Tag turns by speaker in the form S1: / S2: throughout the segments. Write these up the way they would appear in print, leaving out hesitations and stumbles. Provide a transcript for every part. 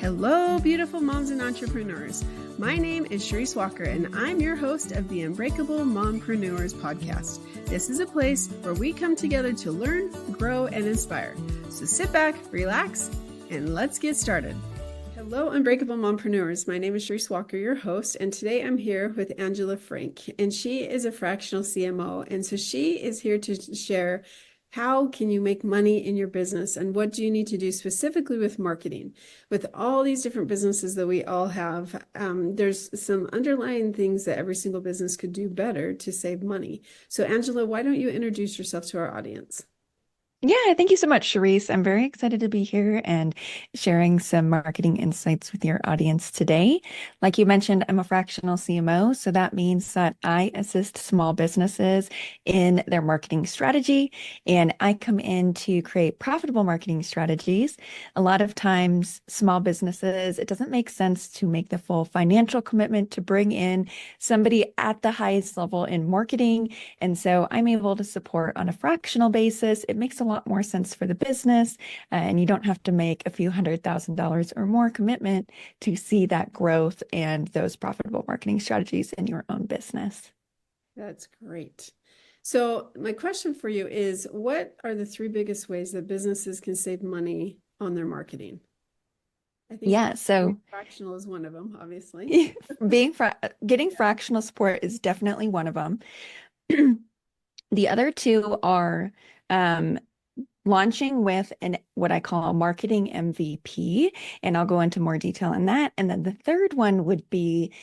S1: Hello, beautiful moms and entrepreneurs. My name is Charisse Walker, and I'm your host of the Unbreakable Mompreneurs podcast. This is a place where we come together to learn, grow, and inspire. So sit back, relax, and let's get started. Hello, Unbreakable Mompreneurs. My name is Charisse Walker, your host, and today I'm here with Angela Frank, and she is a fractional CMO, and so she is here to share how can you make money in your business and what do you need to do specifically with marketing? With all these different businesses that we all have, there's some underlying things that every single business could do better to save money. So Angela, why don't you introduce yourself to our audience?
S2: Yeah, thank you so much, Charisse. I'm very excited to be here and sharing some marketing insights with your audience today. Like you mentioned, I'm a fractional CMO, so that means that I assist small businesses in their marketing strategy, and I come in to create profitable marketing strategies. A lot of times, small businesses, it doesn't make sense to make the full financial commitment to bring in somebody at the highest level in marketing, and so I'm able to support on a fractional basis. It makes a lot more sense for the business, and you don't have to make a few $100,000 or more commitment to see that growth and those profitable marketing strategies in your own business.
S1: That's great. So my question for you is, what are the three biggest ways that businesses can save money on their marketing? I think
S2: so
S1: fractional is one of them, obviously.
S2: Getting fractional support is definitely one of them. The other two are launching with what I call a marketing MVP, and I'll go into more detail on that. And then the third one would be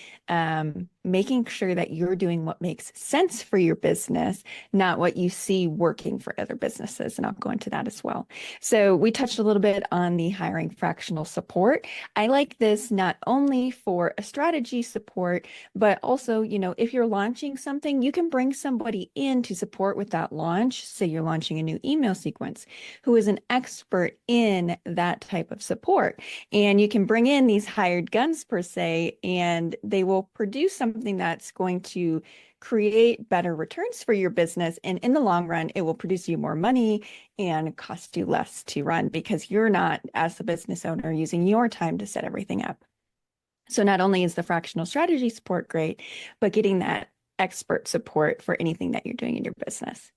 S2: making sure that you're doing what makes sense for your business, not what you see working for other businesses. And I'll go into that as well. So we touched a little bit on the hiring fractional support. I like this not only for a strategy support, but also, if you're launching something, you can bring somebody in to support with that launch. Say you're launching a new email sequence, who is an expert in that type of support. And you can bring in these hired guns per se, and they will produce something that's going to create better returns for your business. And in the long run, it will produce you more money and cost you less to run because you're not, as the business owner, using your time to set everything up. So not only is the fractional strategy support great, but getting that expert support for anything that you're doing in your business.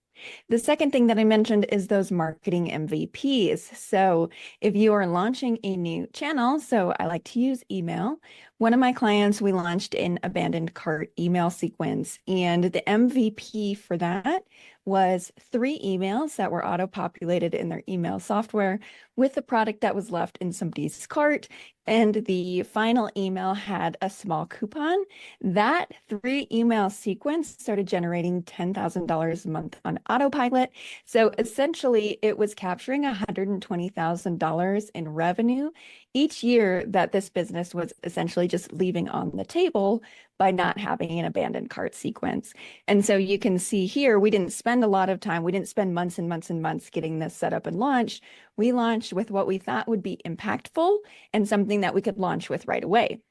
S2: The second thing that I mentioned is those marketing MVPs. So if you are launching a new channel, so I like to use email. One of my clients, we launched an abandoned cart email sequence, and the MVP for that was 3 emails that were auto-populated in their email software with the product that was left in somebody's cart. And the final email had a small coupon. That 3 email sequence started generating $10,000 a month on autopilot. So essentially, it was capturing $120,000 in revenue each year that this business was essentially just leaving on the table by not having an abandoned cart sequence. And so you can see here, we didn't spend a lot of time. We didn't spend months and months and months getting this set up and launched. We launched with what we thought would be impactful and something that we could launch with right away.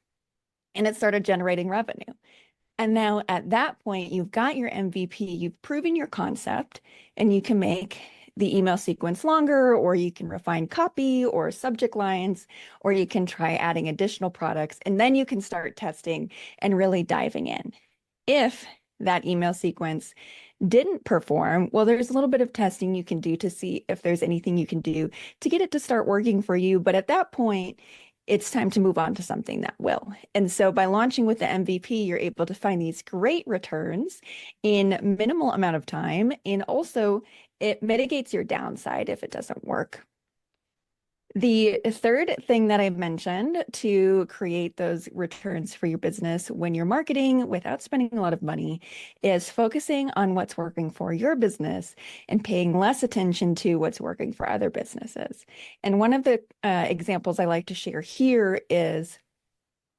S2: And it started generating revenue. And now at that point, you've got your MVP, you've proven your concept, and you can make the email sequence longer, or you can refine copy or subject lines, or you can try adding additional products, and then you can start testing and really diving in. If that email sequence didn't perform, well, there's a little bit of testing you can do to see if there's anything you can do to get it to start working for you. But at that point, it's time to move on to something that will. And so by launching with the MVP, you're able to find these great returns in minimal amount of time. And also it mitigates your downside if it doesn't work. The third thing that I mentioned to create those returns for your business when you're marketing without spending a lot of money is focusing on what's working for your business and paying less attention to what's working for other businesses. And one of the examples I like to share here is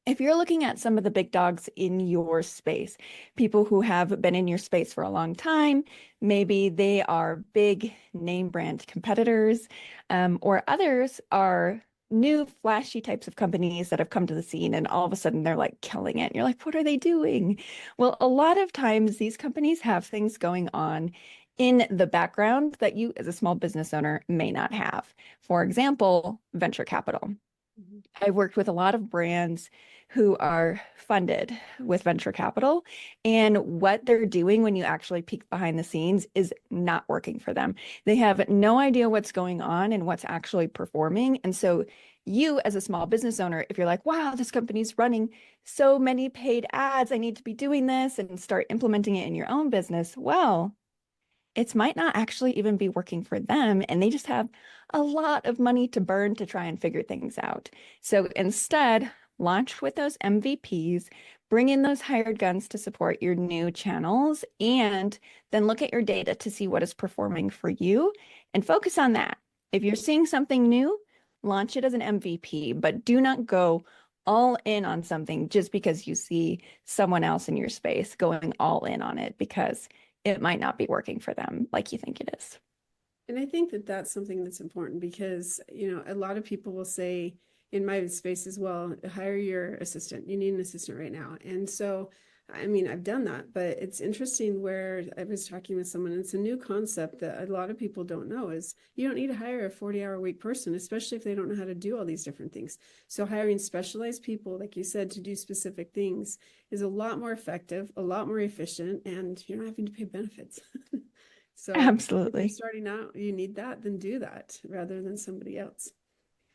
S2: if you're looking at some of the big dogs in your space, people who have been in your space for a long time, maybe they are big name brand competitors, or others are new flashy types of companies that have come to the scene and all of a sudden they're like killing it. And you're like, what are they doing? Well, a lot of times these companies have things going on in the background that you as a small business owner may not have. For example, venture capital. I've worked with a lot of brands who are funded with venture capital, and what they're doing when you actually peek behind the scenes is not working for them. They have no idea what's going on and what's actually performing. And so you as a small business owner, if you're like, wow, this company's running so many paid ads, I need to be doing this and start implementing it in your own business. Well, it might not actually even be working for them, and they just have a lot of money to burn to try and figure things out. So instead, launch with those MVPs, bring in those hired guns to support your new channels, and then look at your data to see what is performing for you and focus on that. If you're seeing something new, launch it as an MVP, but do not go all in on something just because you see someone else in your space going all in on it, because it might not be working for them like you think it is.
S1: And I think that that's something that's important because, a lot of people will say in my space as well, hire your assistant. You need an assistant right now. And so, I mean, I've done that, but it's interesting where I was talking with someone, it's a new concept that a lot of people don't know is you don't need to hire a 40-hour-a-week person, especially if they don't know how to do all these different things. So hiring specialized people, like you said, to do specific things is a lot more effective, a lot more efficient, and you're not having to pay benefits. So
S2: Absolutely.
S1: if you're starting out, you need that, then do that rather than somebody else.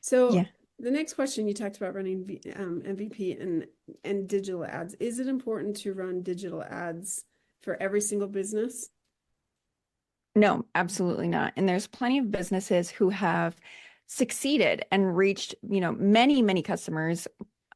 S1: So
S2: Yeah.
S1: the next question, you talked about running MVP and digital ads. Is it important to run digital ads for every single business?
S2: No, absolutely not. And there's plenty of businesses who have succeeded and reached, many, many customers.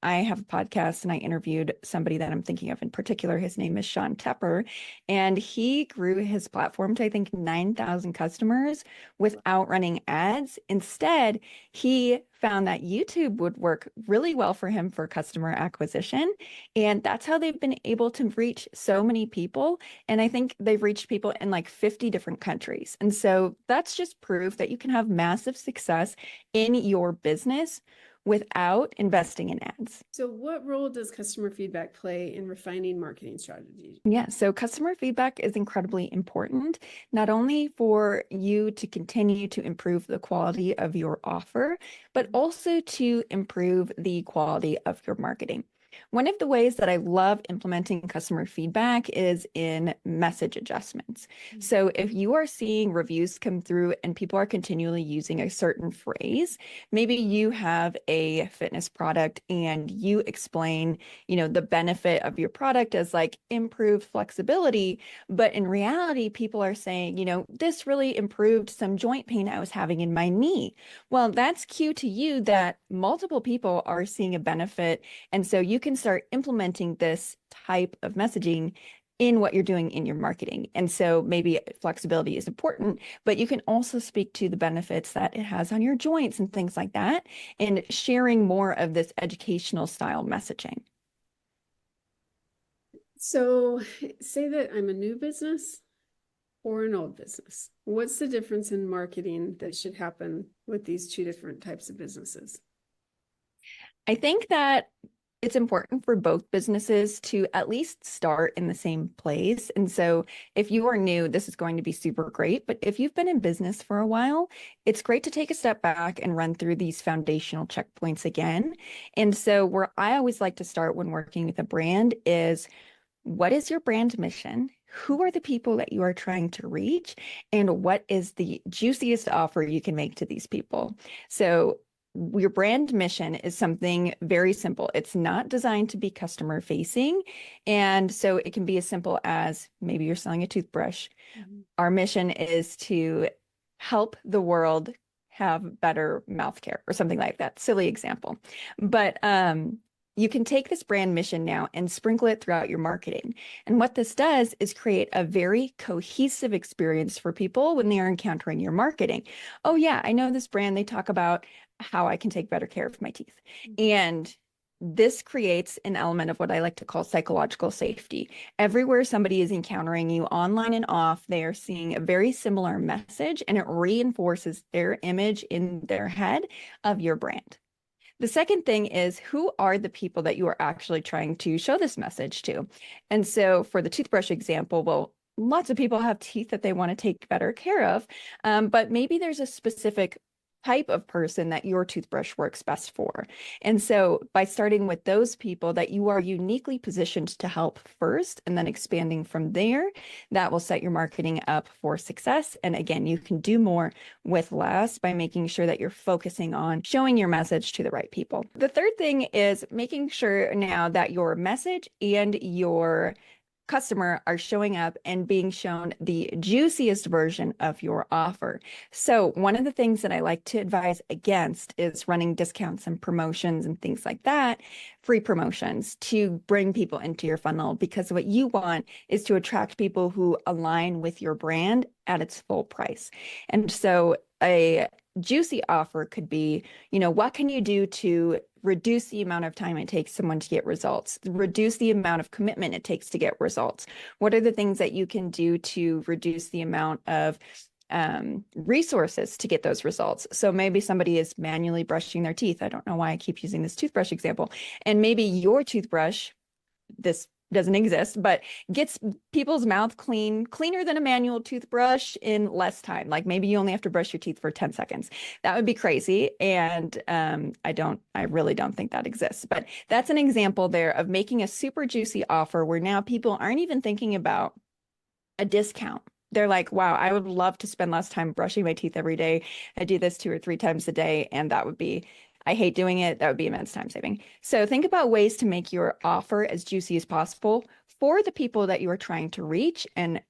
S2: I have a podcast and I interviewed somebody that I'm thinking of in particular. His name is Sean Tepper, and he grew his platform to, I think, 9,000 customers without running ads. Instead, he found that YouTube would work really well for him for customer acquisition. And that's how they've been able to reach so many people. And I think they've reached people in like 50 different countries. And so that's just proof that you can have massive success in your business without investing in ads.
S1: So what role does customer feedback play in refining marketing strategies?
S2: Yeah, so customer feedback is incredibly important, not only for you to continue to improve the quality of your offer, but also to improve the quality of your marketing. One of the ways that I love implementing customer feedback is in message adjustments. So if you are seeing reviews come through and people are continually using a certain phrase, maybe you have a fitness product and you explain, the benefit of your product as like improved flexibility, but in reality, people are saying, this really improved some joint pain I was having in my knee. Well, that's cue to you that multiple people are seeing a benefit. And so you can start implementing this type of messaging in what you're doing in your marketing. And so maybe flexibility is important, but you can also speak to the benefits that it has on your joints and things like that, and sharing more of this educational style messaging.
S1: So say that I'm a new business or an old business. What's the difference in marketing that should happen with these two different types of businesses?
S2: I think that it's important for both businesses to at least start in the same place. And so if you are new, this is going to be super great. But if you've been in business for a while, it's great to take a step back and run through these foundational checkpoints again. And so where I always like to start when working with a brand is, what is your brand mission? Who are the people that you are trying to reach? And what is the juiciest offer you can make to these people? So your brand mission is something very simple. It's not designed to be customer facing. And so it can be as simple as maybe you're selling a toothbrush. Our mission is to help the world have better mouth care or something like that. Silly example. But you can take this brand mission now and sprinkle it throughout your marketing. And what this does is create a very cohesive experience for people when they are encountering your marketing. Oh yeah, I know this brand. They talk about how I can take better care of my teeth. And this creates an element of what I like to call psychological safety. Everywhere somebody is encountering you online and off, they are seeing a very similar message, and it reinforces their image in their head of your brand. The second thing is, who are the people that you are actually trying to show this message to? And so for the toothbrush example, well, lots of people have teeth that they want to take better care of, but maybe there's a specific type of person that your toothbrush works best for. And so by starting with those people that you are uniquely positioned to help first, and then expanding from there, that will set your marketing up for success. And again, you can do more with less by making sure that you're focusing on showing your message to the right people. The third thing is making sure now that your message and your customer are showing up and being shown the juiciest version of your offer. So one of the things that I like to advise against is running discounts and promotions and things like that, free promotions to bring people into your funnel, because what you want is to attract people who align with your brand at its full price. And so a juicy offer could be, what can you do to reduce the amount of time it takes someone to get results, reduce the amount of commitment it takes to get results? What are the things that you can do to reduce the amount of resources to get those results? So maybe somebody is manually brushing their teeth. I don't know why I keep using this toothbrush example. And maybe your toothbrush, this doesn't exist, but gets people's mouth cleaner than a manual toothbrush in less time. Like maybe you only have to brush your teeth for 10 seconds. That would be crazy. And I really don't think that exists. But that's an example there of making a super juicy offer where now people aren't even thinking about a discount. They're like, wow, I would love to spend less time brushing my teeth every day. I do this 2 or 3 times a day, and that would be, I hate doing it. That would be immense time saving. So think about ways to make your offer as juicy as possible for the people that you are trying to reach, and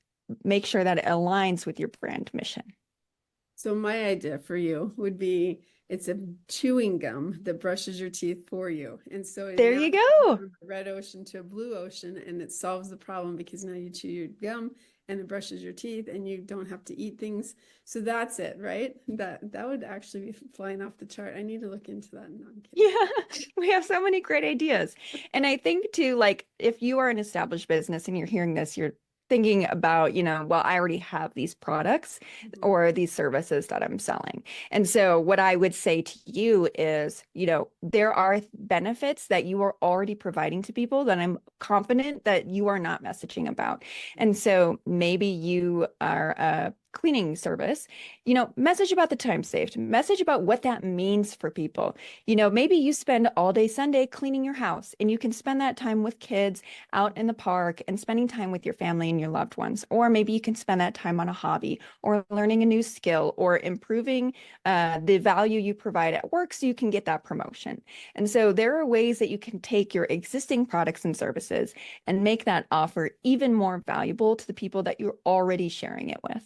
S2: make sure that it aligns with your brand mission.
S1: So my idea for you would be, it's a chewing gum that brushes your teeth for you. And so
S2: there you go.
S1: From a red ocean to a blue ocean, and it solves the problem because now you chew your gum and it brushes your teeth and you don't have to eat things. So that's it, right? That would actually be flying off the chart. I need to look into that. No, I'm kidding.
S2: Yeah, we have so many great ideas. And I think too, like if you are an established business and you're hearing this, you're thinking about, well, I already have these products or these services that I'm selling. And so what I would say to you is, there are benefits that you are already providing to people that I'm confident that you are not messaging about. And so maybe you are a cleaning service, message about the time saved, message about what that means for people. Maybe you spend all day Sunday cleaning your house, and you can spend that time with kids out in the park and spending time with your family and your loved ones. Or maybe you can spend that time on a hobby or learning a new skill or improving the value you provide at work so you can get that promotion. And so there are ways that you can take your existing products and services and make that offer even more valuable to the people that you're already sharing it with.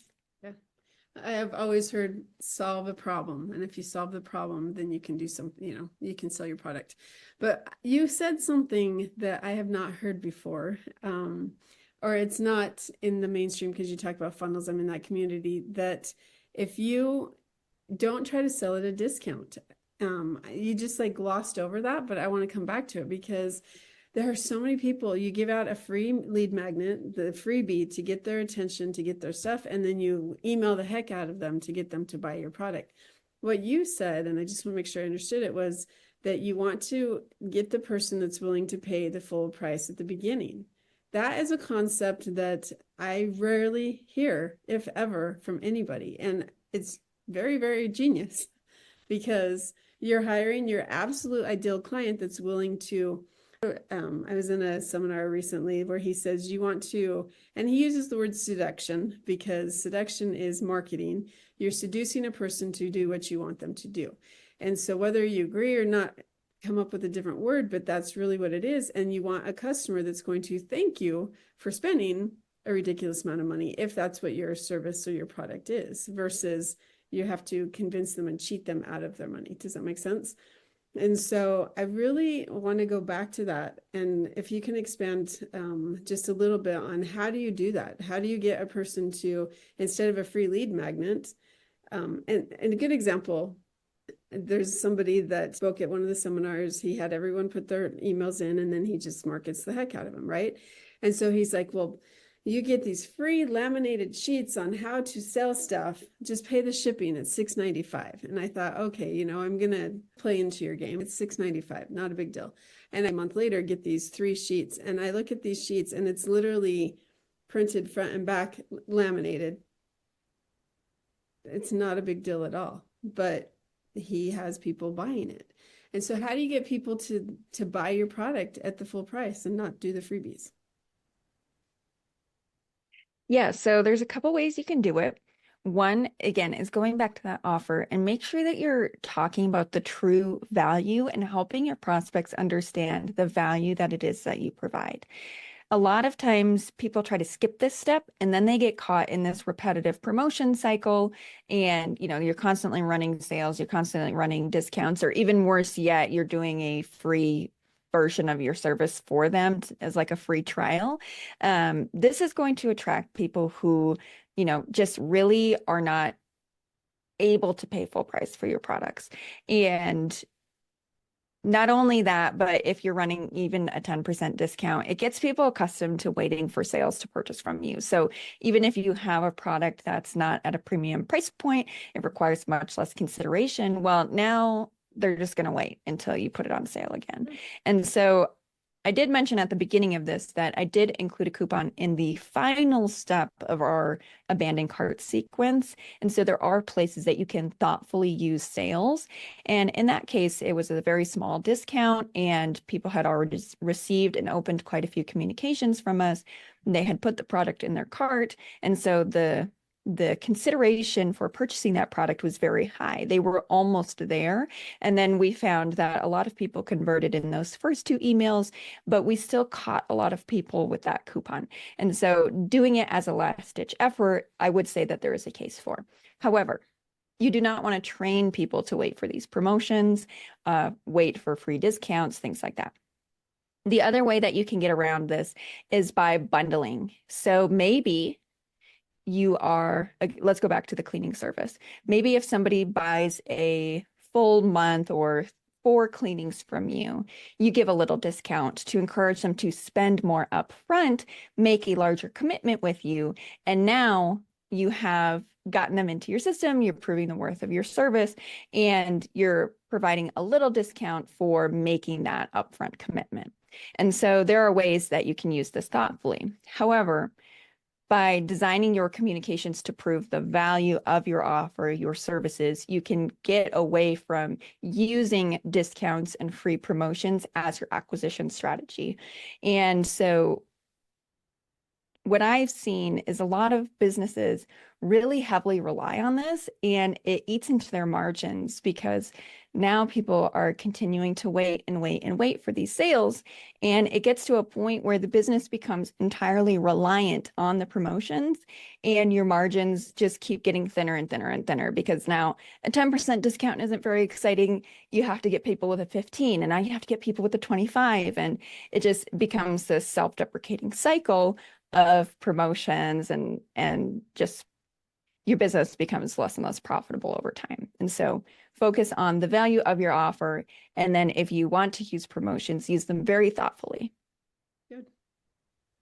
S1: I have always heard solve a problem. And if you solve the problem, then you can do something, you can sell your product. But you said something that I have not heard before, or it's not in the mainstream because you talk about funnels. I'm in that community, that if you don't try to sell at a discount, you just like glossed over that, but I want to come back to it because there are so many people. You give out a free lead magnet, the freebie, to get their attention, to get their stuff, and then you email the heck out of them to get them to buy your product. What you said, and I just want to make sure I understood it, was that you want to get the person that's willing to pay the full price at the beginning. That is a concept that I rarely hear, if ever, from anybody. And it's very, very genius because you're hiring your absolute ideal client that's willing to. I was in a seminar recently where he says you want to, and he uses the word seduction because seduction is marketing. You're seducing a person to do what you want them to do. And so whether you agree or not, come up with a different word, but that's really what it is. And you want a customer that's going to thank you for spending a ridiculous amount of money, if that's what your service or your product is, versus you have to convince them and cheat them out of their money. Does that make sense? And so I really want to go back to that. And if you can expand just a little bit on how do you do that? How do you get a person to, instead of a free lead magnet, and a good example, there's somebody that spoke at one of the seminars. He had everyone put their emails in and then he just markets the heck out of them, right? And so he's like, well, you get these free laminated sheets on how to sell stuff. Just pay the shipping at $6.95. And I thought, okay, I'm going to play into your game. It's $6.95, not a big deal. And a month later, get these 3 sheets. And I look at these sheets and it's literally printed front and back, laminated. It's not a big deal at all. But he has people buying it. And so how do you get people to buy your product at the full price and not do the freebies?
S2: Yeah, so there's a couple ways you can do it. One, again, is going back to that offer and make sure that you're talking about the true value and helping your prospects understand the value that it is that you provide. A lot of times people try to skip this step and then they get caught in this repetitive promotion cycle. And, you're constantly running sales, you're constantly running discounts, or even worse yet, you're doing a free version of your service for them as like a free trial. This is going to attract people who, just really are not able to pay full price for your products. And not only that, but if you're running even a 10% discount, it gets people accustomed to waiting for sales to purchase from you. So even if you have a product that's not at a premium price point, it requires much less consideration. Well, now they're just going to wait until you put it on sale again. And so I did mention at the beginning of this that I did include a coupon in the final step of our abandoned cart sequence. And so there are places that you can thoughtfully use sales. And in that case, it was a very small discount and people had already received and opened quite a few communications from us. They had put the product in their cart. And so the consideration for purchasing that product was very high. They were almost there. And then we found that a lot of people converted in those first two emails, but we still caught a lot of people with that coupon. And so doing it as a last ditch effort, I would say that there is a case for. However, you do not want to train people to wait for these promotions, wait for free discounts, things like that. The other way that you can get around this is by bundling. So maybe let's go back to the cleaning service. Maybe if somebody buys a full month or 4 cleanings from you, you give a little discount to encourage them to spend more upfront, make a larger commitment with you. And now you have gotten them into your system, you're proving the worth of your service, and you're providing a little discount for making that upfront commitment. And so there are ways that you can use this thoughtfully. However, by designing your communications to prove the value of your offer, your services, you can get away from using discounts and free promotions as your acquisition strategy. And so what I've seen is a lot of businesses really heavily rely on this, and it eats into their margins because now people are continuing to wait and wait and wait for these sales. And it gets to a point where the business becomes entirely reliant on the promotions, and your margins just keep getting thinner and thinner and thinner because now a 10% discount isn't very exciting. You have to get people with a 15, and now you have to get people with a 25. And it just becomes this self-deprecating cycle of promotions, and just your business becomes less and less profitable over time. And so focus on the value of your offer. And then if you want to use promotions, use them very thoughtfully.
S1: Good.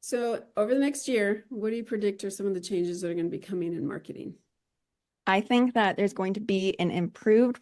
S1: So over the next year, what do you predict are some of the changes that are going to be coming in marketing?
S2: I think that there's going to be an increased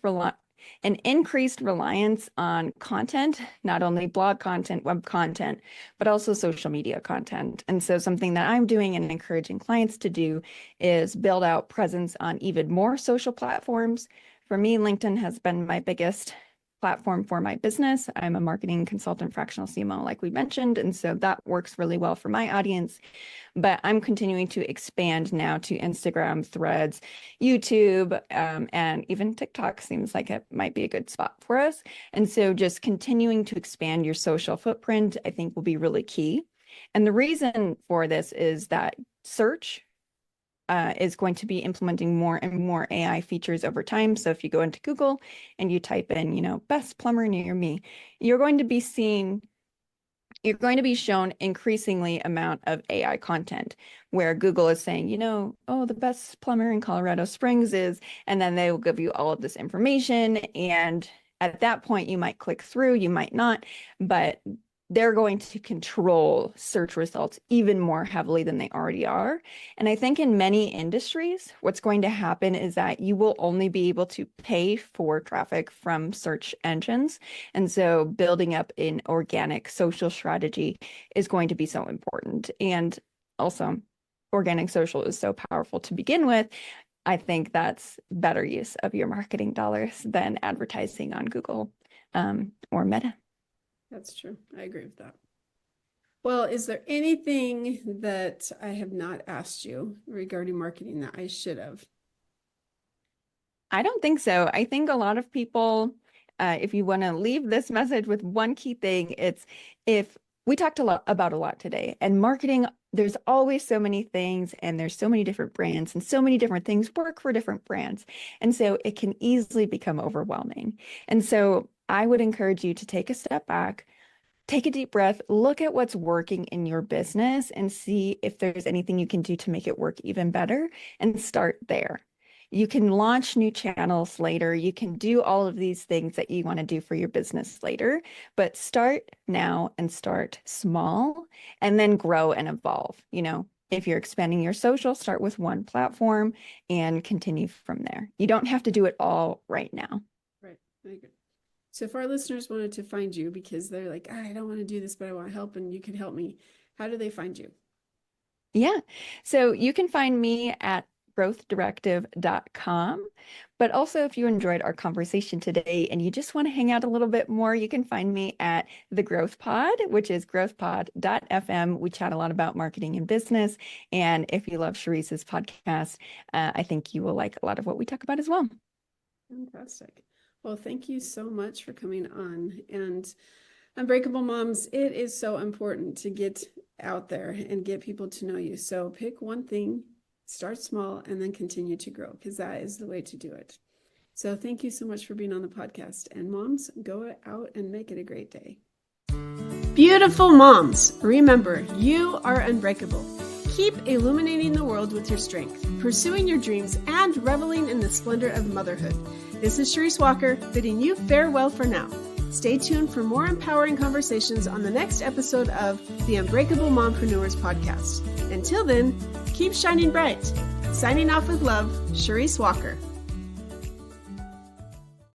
S2: reliance on content, not only blog content, web content, but also social media content. And so something that I'm doing and encouraging clients to do is build out presence on even more social platforms. For me, LinkedIn has been my biggest platform for my business. I'm a marketing consultant, fractional CMO, like we mentioned. And so that works really well for my audience. But I'm continuing to expand now to Instagram, Threads, YouTube, and even TikTok seems like it might be a good spot for us. And so just continuing to expand your social footprint, I think will be really key. And the reason for this is that search is going to be implementing more and more AI features over time. So if you go into Google and you type in, best plumber near me, you're going to be shown increasingly amount of AI content where Google is saying, oh, the best plumber in Colorado Springs is, and then they will give you all of this information. And at that point, you might click through, you might not, but they're going to control search results even more heavily than they already are. And I think in many industries, what's going to happen is that you will only be able to pay for traffic from search engines. And so building up an organic social strategy is going to be so important. And also, organic social is so powerful to begin with. I think that's better use of your marketing dollars than advertising on Google or Meta.
S1: That's true. I agree with that. Well, is there anything that I have not asked you regarding marketing that I should have?
S2: I don't think so. I think a lot of people, if you want to leave this message with one key thing, it's if we talked about a lot today, and marketing, there's always so many things, and there's so many different brands, and so many different things work for different brands. And so it can easily become overwhelming. And so I would encourage you to take a step back, take a deep breath, look at what's working in your business and see if there's anything you can do to make it work even better, and start there. You can launch new channels later. You can do all of these things that you want to do for your business later, but start now and start small and then grow and evolve. If you're expanding your social, start with one platform and continue from there. You don't have to do it all right now.
S1: Right. I agree. So if our listeners wanted to find you because they're like, I don't want to do this, but I want help and you can help me, how do they find you?
S2: Yeah. So you can find me at growthdirective.com. But also, if you enjoyed our conversation today and you just want to hang out a little bit more, you can find me at The Growth Pod, which is growthpod.fm. We chat a lot about marketing and business. And if you love Charisse's podcast, I think you will like a lot of what we talk about as well.
S1: Fantastic. Well, thank you so much for coming on. And Unbreakable Moms, it is so important to get out there and get people to know you. So pick one thing, start small, and then continue to grow, because that is the way to do it. So thank you so much for being on the podcast. And moms, go out and make it a great day. Beautiful moms, remember, you are unbreakable. Keep illuminating the world with your strength, pursuing your dreams, and reveling in the splendor of motherhood. This is Charisse Walker, bidding you farewell for now. Stay tuned for more empowering conversations on the next episode of the Unbreakable Mompreneurs podcast. Until then, keep shining bright. Signing off with love, Charisse Walker.